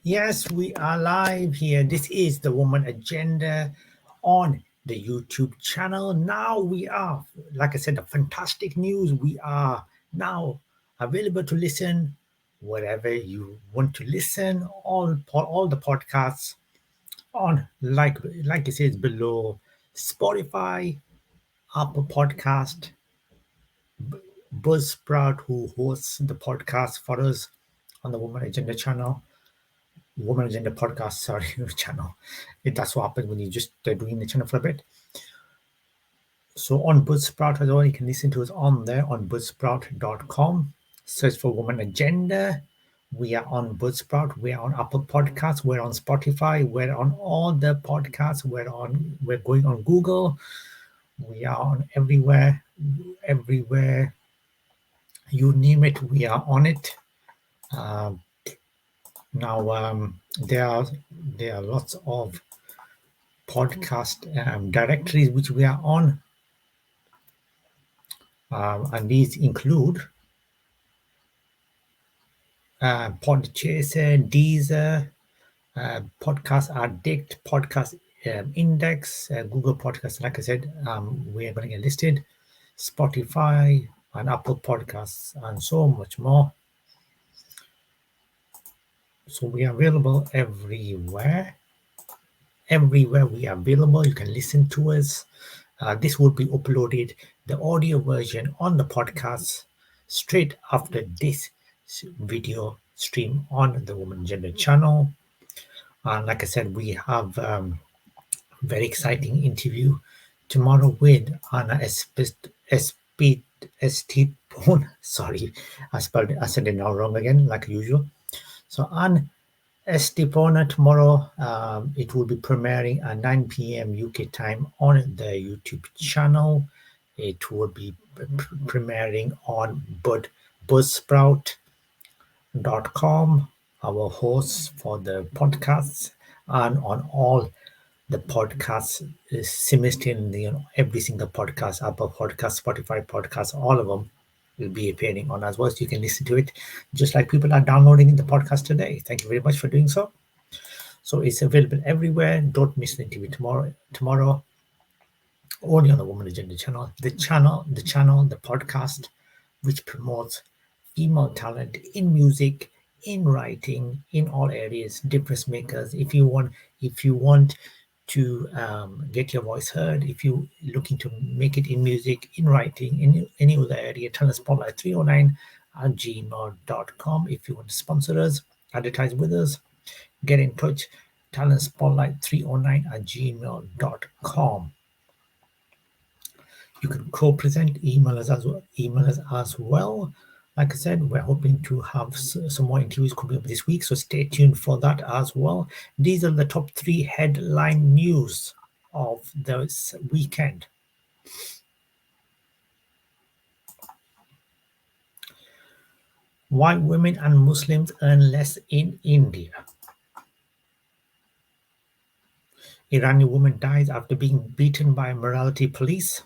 Yes, we are live here. This is the Woman Agenda on the YouTube channel. Now we are, like I said, the fantastic news. We are now available to listen wherever you want to listen. All the podcasts on like it says below Spotify, Apple Podcast, Buzzsprout, who hosts the podcast for us on the Woman Agenda channel. Woman Agenda podcast, sorry, channel. That's what happens when you just doing the channel for a bit. So on Buzzsprout as well, you can listen to us on there on buzzsprout.com. Search for Woman Agenda. We are on Buzzsprout. We're on Apple Podcasts. We're on Spotify. We're on all the podcasts. We're going on Google. We are on everywhere. You name it, we are on it. Now there are lots of podcast directories which we are on, and these include Podchaser, Deezer, Podcast Addict, Podcast Index, Google Podcasts. Like I said, we are going to get listed, Spotify, and Apple Podcasts, and so much more. So we are available everywhere. Everywhere we are available, you can listen to us. This will be uploaded, the audio version on the podcast, straight after this video stream on the Woman Agenda channel. And like I said, we have very exciting interview tomorrow with Anna Estipon. Sorry, I said it now wrong again, like usual. So Anne Estipona tomorrow. It will be premiering at 9 p.m. UK time on the YouTube channel. It will be premiering on Buzzsprout.com, our hosts for the podcasts, and on all the podcasts simultaneously on every single podcast, Apple Podcast, Spotify podcast, all of them will be appearing on as well. So you can listen to it just like people are downloading the podcast today. Thank you very much for doing so. So it's available everywhere. Don't miss the interview tomorrow. Only on the Woman Agenda channel. The podcast, which promotes female talent in music, in writing, in all areas, difference makers. If you want to get your voice heard, if you're looking to make it in music, in writing, in any other area, Talent Spotlight 309 at gmail.com. If you want to sponsor us, advertise with us, get in touch, Talent Spotlight 309 at gmail.com. You can co-present, email us as well. Like I said, we're hoping to have some more interviews coming up this week, so stay tuned for that as well. These are the top 3 headline news of this weekend. Why women and Muslims earn less in India. Iranian woman dies after being beaten by morality police.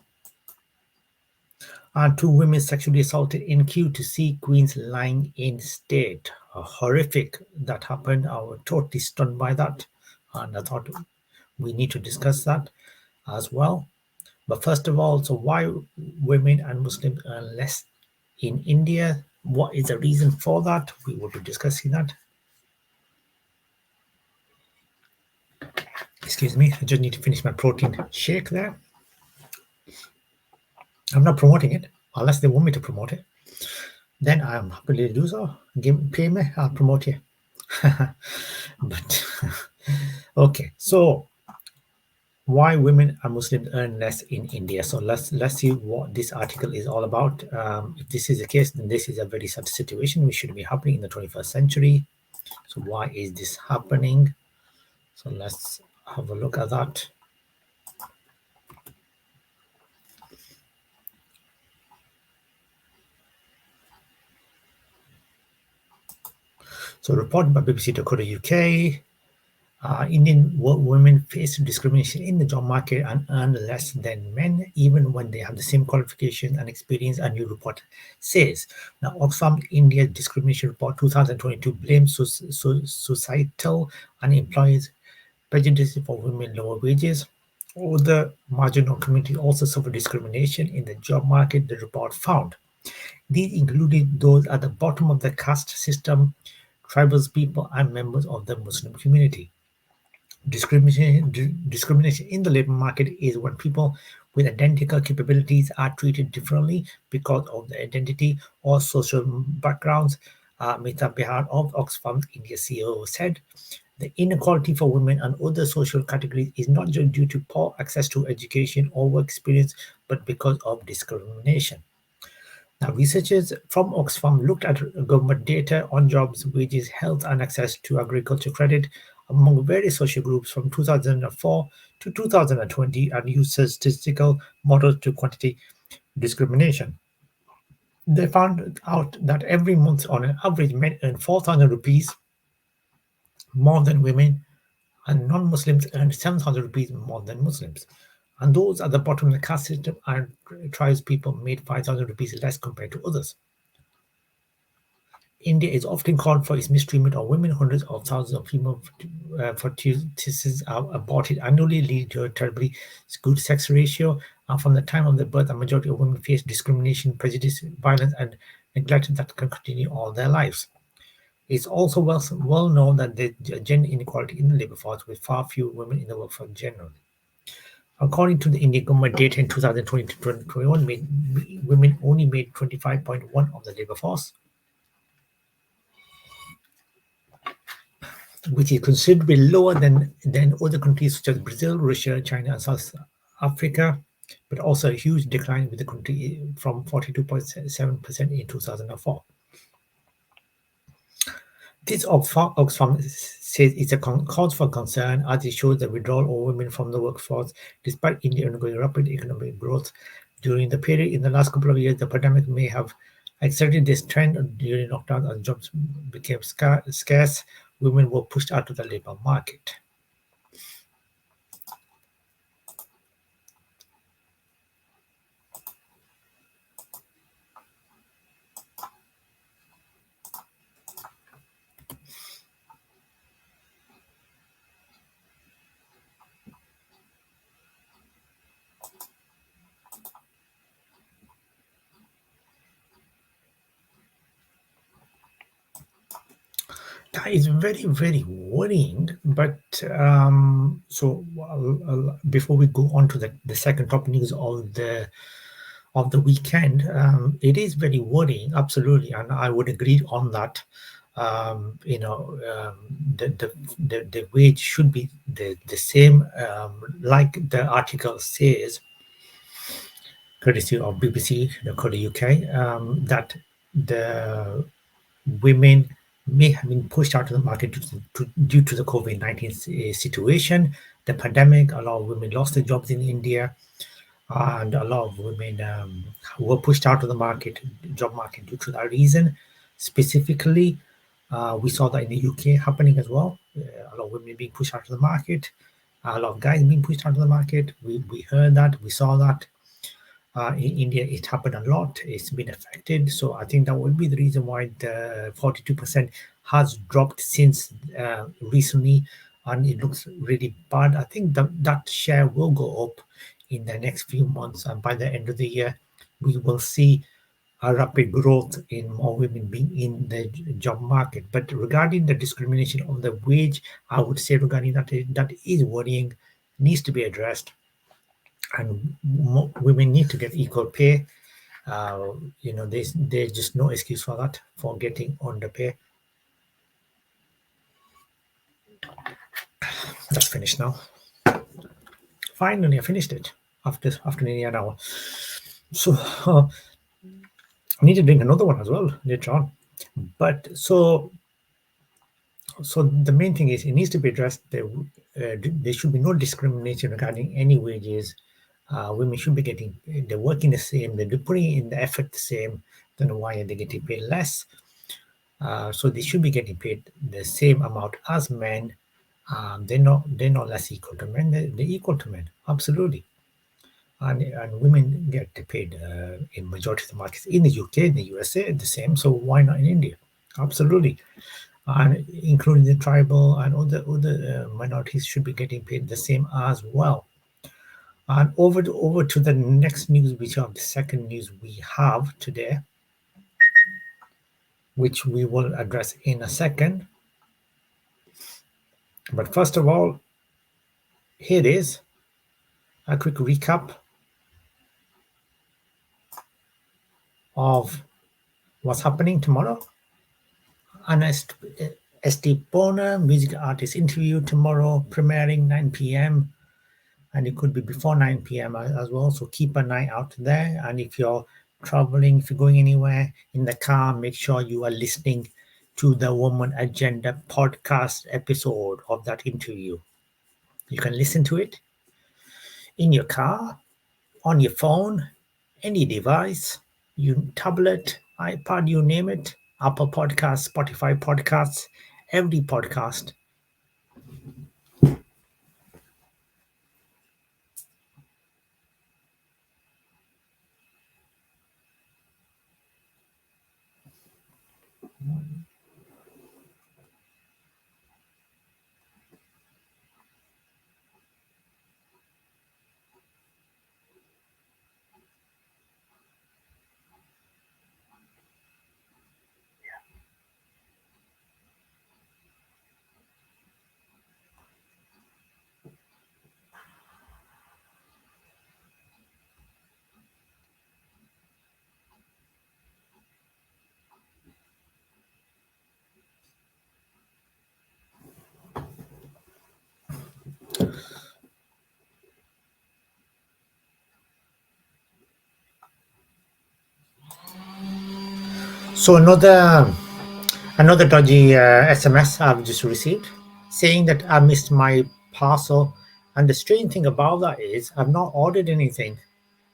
And 2 women sexually assaulted in queue to see Queen's lying in state. Horrific that happened. I was totally stunned by that. And I thought we need to discuss that as well. But first of all, so why women and Muslims earn less in India? What is the reason for that? We will be discussing that. Excuse me, I just need to finish my protein shake there. I'm not promoting it unless they want me to promote it. Then I'm happy to do so. Pay me, I'll promote you. But okay, so why women and Muslims earn less in India? So let's see what this article is all about. If this is the case, then this is a very sad situation which should be happening in the 21st century. So why is this happening? So let's have a look at that. So reported by BBC.co.uk, Indian women face discrimination in the job market and earn less than men, even when they have the same qualification and experience, a new report says. Now, Oxfam India Discrimination Report 2022 blames societal and employers' prejudice for women lower wages. Other marginal communities also suffer discrimination in the job market, the report found. These included those at the bottom of the caste system, tribal people, and members of the Muslim community. Discrimination in the labor market is when people with identical capabilities are treated differently because of their identity or social backgrounds. Mita Bihar of Oxfam India CEO said, the inequality for women and other social categories is not just due to poor access to education or work experience, but because of discrimination. Now, researchers from Oxfam looked at government data on jobs, wages, health, and access to agriculture credit among various social groups from 2004 to 2020 and used statistical models to quantitate discrimination. They found out that every month, on an average, men earn 4,000 rupees more than women, and non-Muslims earn 7,000 rupees more than Muslims. And those at the bottom of the caste system and tribes people made 5,000 rupees less compared to others. India is often called for its mistreatment of women. Hundreds of thousands of female fetuses are aborted annually, leading to a terribly good sex ratio. And from the time of their birth, a majority of women face discrimination, prejudice, violence, and neglect that can continue all their lives. It's also well known that there's gender inequality in the labor force, with far fewer women in the workforce generally. According to the Indian government data in 2020 to 2021, women only made 25.1% of the labor force, which is considerably lower than other countries such as Brazil, Russia, China, and South Africa, but also a huge decline with the country from 42.7% in 2004. This Oxfam says it's a cause for concern as it shows the withdrawal of women from the workforce despite India undergoing rapid economic growth. During the period in the last couple of years, the pandemic may have accelerated this trend. During lockdown as jobs became scarce, women were pushed out of the labor market. That is very, very worrying. But before we go on to the second top news of the weekend, it is very worrying, absolutely, and I would agree on that. The wage should be the same, like the article says, courtesy of BBC.co.uk, that the women may have been pushed out of the market due to the COVID-19 situation. The pandemic, a lot of women lost their jobs in India, and a lot of women were pushed out of the job market due to that reason. Specifically, we saw that in the UK happening as well. A lot of women being pushed out of the market, a lot of guys being pushed out of the market. We heard that, we saw that. In India, it happened a lot. It's been affected. So I think that will be the reason why the 42% has dropped since recently, and it looks really bad. I think that share will go up in the next few months, and by the end of the year, we will see a rapid growth in more women being in the job market. But regarding the discrimination on the wage, I would say regarding that is worrying, needs to be addressed, and women need to get equal pay. There's just no excuse for that, for getting underpay. That's finished now. Finally, I finished it after nearly an hour. So I need to drink another one as well later on. But so the main thing is it needs to be addressed. There should be no discrimination regarding any wages. Women should be getting, they're working the same, they're putting in the effort the same. Don't know why they're getting paid less. So they should be getting paid the same amount as men. they're not less equal to men. They're equal to men, absolutely. And women get paid in majority of the markets in the UK, in the USA, the same. So why not in India? Absolutely, and including the tribal and other minorities should be getting paid the same as well. And over to the next news, which are the second news we have today, which we will address in a second. But first of all, here is a quick recap of what's happening tomorrow. An Estepona music artist interview tomorrow, premiering 9 p.m. and it could be before 9 p.m. as well. So keep an eye out there. And if you're traveling, if you're going anywhere in the car, make sure you are listening to the Woman Agenda podcast episode of that interview. You can listen to it in your car, on your phone, any device, you tablet, iPad, you name it, Apple Podcasts, Spotify Podcasts, every podcast. So another dodgy SMS I've just received saying that I missed my parcel. And the strange thing about that is I've not ordered anything.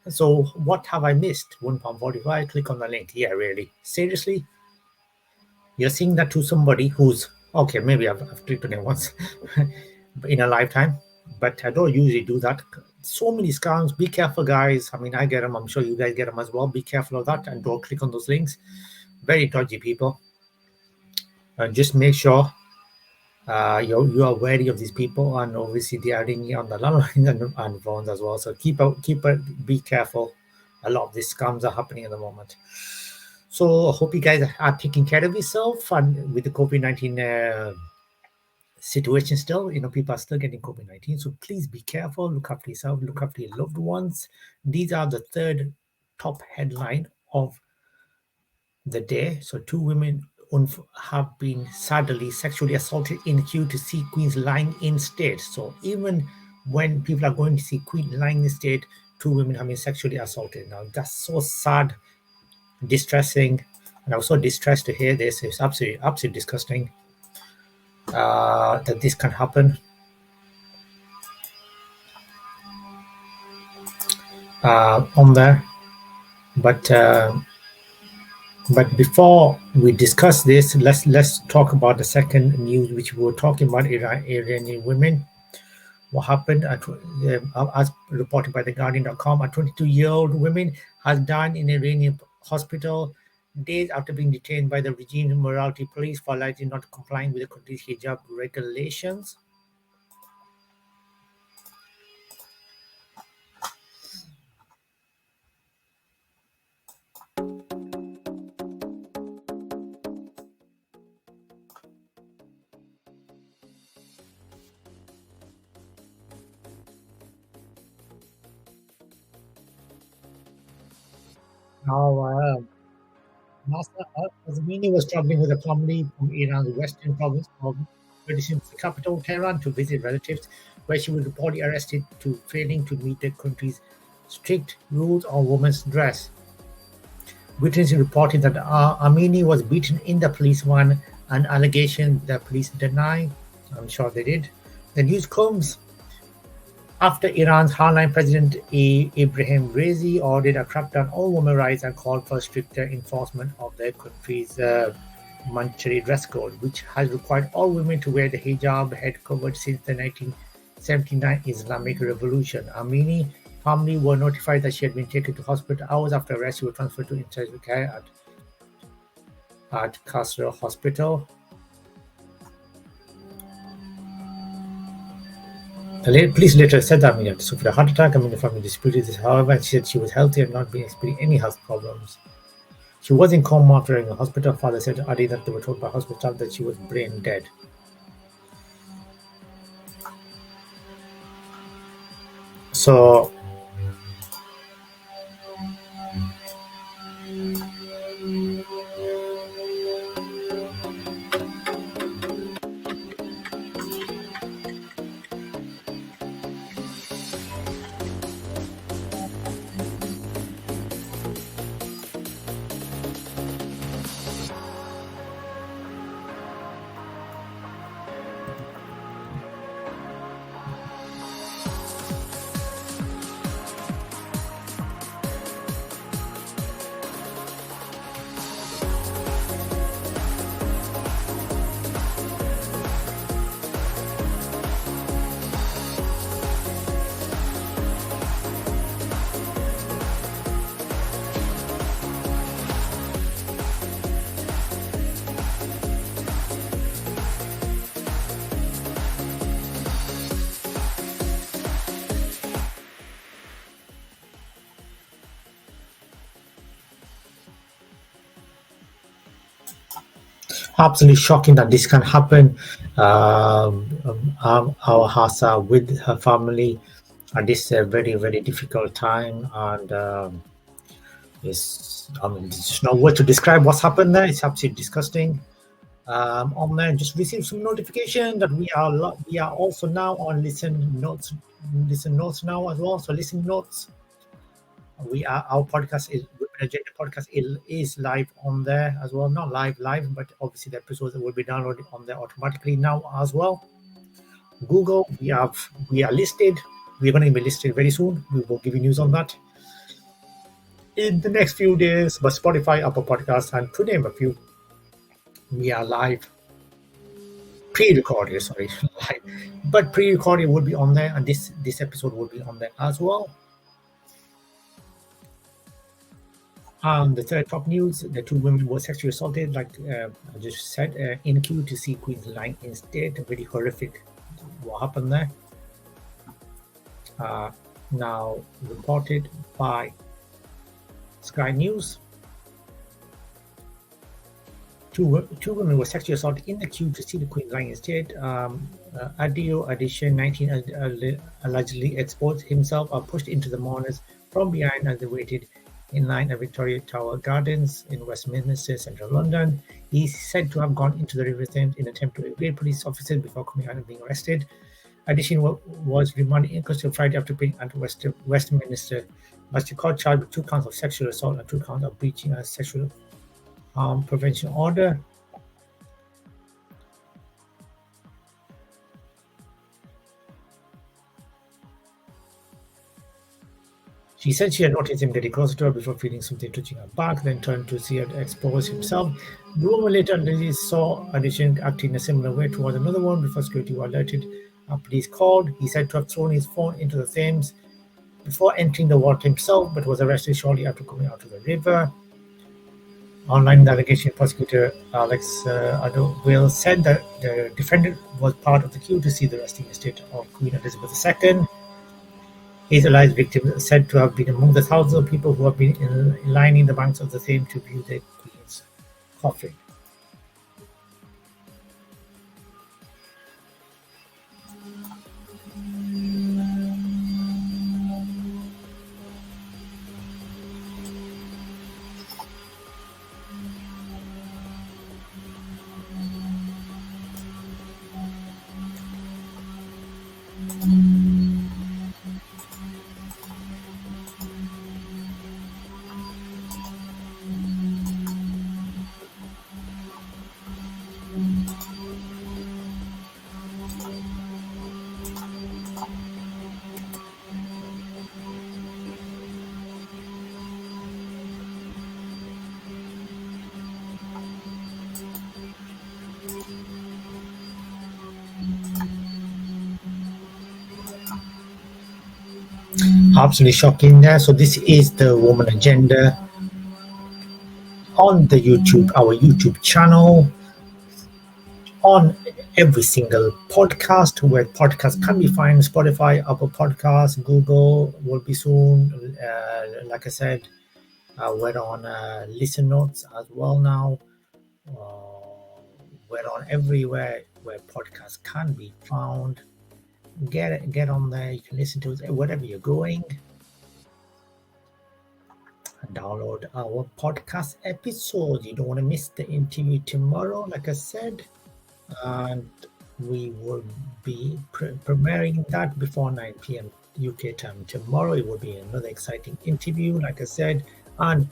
So what have I missed? £1.45. Click on the link. Yeah, really. Seriously? You're saying that to somebody who's okay, maybe I've clicked on it once in a lifetime, but I don't usually do that. So many scams. Be careful, guys. I mean, I get them. I'm sure you guys get them as well. Be careful of that and don't click on those links. Very dodgy people. Just make sure you are wary of these people, and obviously they are ringing on the landline and phones as well. So be careful. A lot of these scams are happening at the moment. So I hope you guys are taking care of yourself, and with the COVID-19 situation still, people are still getting COVID-19. So please be careful. Look after yourself. Look after your loved ones. These are the third top headline of the day. So two women have been sadly sexually assaulted in queue to see Queen's lying in state. So even when people are going to see Queen lying in state, two women have been sexually assaulted. Now that's so sad, distressing, and I was so distressed to hear this. It's absolutely disgusting that this can happen. On there, but before we discuss this, let's talk about the second news, which we were talking about Iranian women. What happened, as reported by theguardian.com, a 22-year-old woman has died in an Iranian hospital days after being detained by the regime morality police for allegedly not complying with the country's hijab regulations. Now, Masa Azmini was traveling with a family from Iran's western province of Kurdistan capital, Tehran, to visit relatives, where she was reportedly arrested for failing to meet the country's strict rules on women's dress. Witnesses reported that Amini was beaten in the police van, an allegation the police deny. I'm sure they did. The news comes after Iran's hardline President Ibrahim Raisi ordered a crackdown on women's rights and called for stricter enforcement of the country's mandatory dress code, which has required all women to wear the hijab head covered since the 1979 Islamic Revolution. Amini family were notified that she had been taken to hospital. Hours after arrest, she was transferred to intensive care at Kasra Hospital. The police later said that Amini had suffered a heart attack. Amini family disputed this, however, and she said she was healthy and not being experiencing any health problems. She was in coma after in the hospital. Father said Adi that they were told by hospital that she was brain dead. So absolutely shocking that this can happen. Our Hasa with her family at this very, very difficult time, and there's no word to describe what's happened there. It's absolutely disgusting. On there, just received some notification that we are also now on listen notes now as well. So listen notes. Our podcast is Women Agenda podcast is live on there as well. Not live, but obviously the episodes will be downloaded on there automatically now as well. Google, we are listed. We're going to be listed very soon. We will give you news on that in the next few days. But Spotify, Apple Podcasts, and to name a few, we are live. Pre-recorded, sorry, live. But pre-recorded will be on there, and this episode will be on there as well. The third top news: the two women were sexually assaulted, like I just said, in queue to see Queen's lying in state. Very horrific. What happened there? Now reported by Sky News. Two women were sexually assaulted in the queue to see the Queen lying in state. Adio Addition 19 allegedly exposed himself or pushed into the mourners from behind as they waited in line at Victoria Tower Gardens in Westminster, central London. He's said to have gone into the River Thames in an attempt to evade police officers before coming out and being arrested. Addition was remanded in custody Friday after being at Westminster. Master Court charged with 2 counts of sexual assault and 2 counts of breaching a sexual harm prevention order. She said she had noticed him getting closer to her before feeling something touching her back, then turned to see her expose himself. The woman later saw Addition acting in a similar way towards another one before security were alerted and police called. He said to have thrown his phone into the Thames before entering the water himself, but was arrested shortly after coming out of the river. Online navigation prosecutor Alex Will said that the defendant was part of the queue to see the resting estate of Queen Elizabeth II. His alleged victim is said to have been among the thousands of people who have been lining the banks of the Thames to view the Queen's coffin. Absolutely shocking there. So this is the Woman Agenda on the YouTube, our YouTube channel, on every single podcast where podcasts can be found: Spotify, Apple Podcasts, Google will be soon. Like I said, we're on Listen Notes as well now. We're on everywhere where podcasts can be found. Get on there. You can listen to it wherever you're going. Download our podcast episode. You don't want to miss the interview tomorrow, like I said, and we will be premiering that before 9 p.m. UK time tomorrow. It will be another exciting interview, like I said, and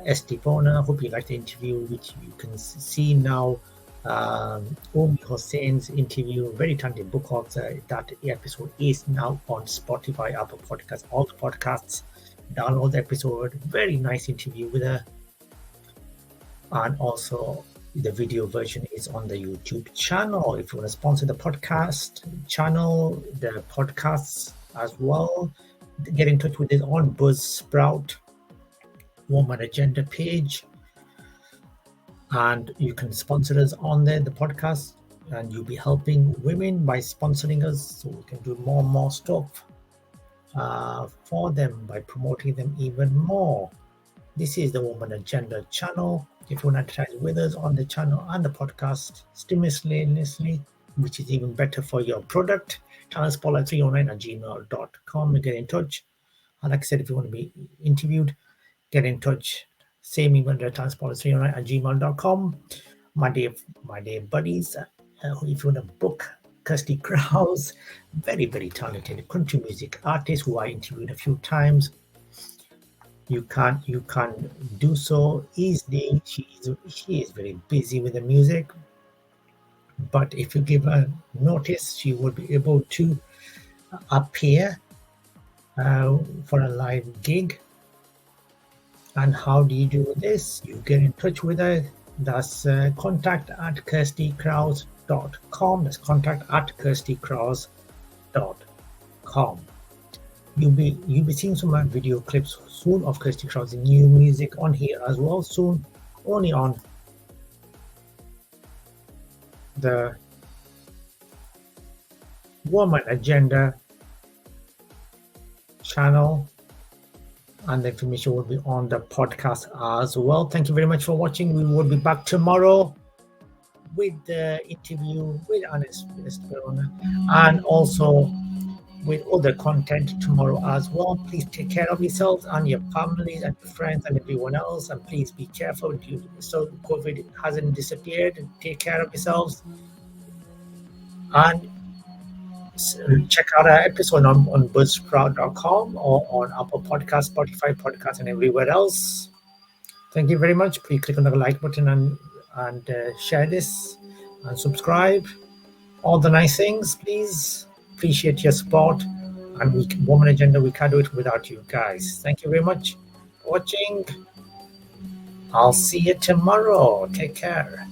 Estepona. I hope you like the interview, which you can see now. Omi Hossain's interview, very talented book author. That episode is now on Spotify, Apple Podcasts, all the podcasts. Download the episode. Very nice interview with her. And also the video version is on the YouTube channel. If you want to sponsor the podcast channel, the podcasts as well, get in touch with us on Buzzsprout Woman Agenda page. And you can sponsor us on there, the podcast, and you'll be helping women by sponsoring us, so we can do more and more stuff for them by promoting them even more. This is the Woman Agenda channel. If you want to advertise with us on the channel and the podcast simultaneously, which is even better for your product, talentspotlight309@gmail.com. Get in touch. And like I said, if you want to be interviewed, get in touch. Same email address, talentspotlight309@gmail.com. My dear buddies, if you want to book Kirsty Krause, very, very talented country music artist who I interviewed a few times, you can do so easily. She is very busy with the music, but if you give her notice, she will be able to appear for a live gig. And how do you do this? You get in touch with her. That's contact@kirstykrause.com. That's contact@kirstykrause.com. You'll be seeing some video clips soon of Kirsty Krause's new music on here as well soon, only on the Woman Agenda channel, and the information will be on the podcast as well. Thank you very much for watching. We will be back tomorrow with the interview with Esperona, and also with other content tomorrow as well. Please take care of yourselves and your families and your friends and everyone else, and please be careful so COVID hasn't disappeared. Take care of yourselves, and check out our episode on buzzsprout.com or on Apple Podcasts, Spotify Podcasts, and everywhere else. Thank you very much. Please click on the like button and share this and subscribe. All the nice things, please. Appreciate your support. And Woman Agenda, we can't do it without you guys. Thank you very much for watching. I'll see you tomorrow. Take care.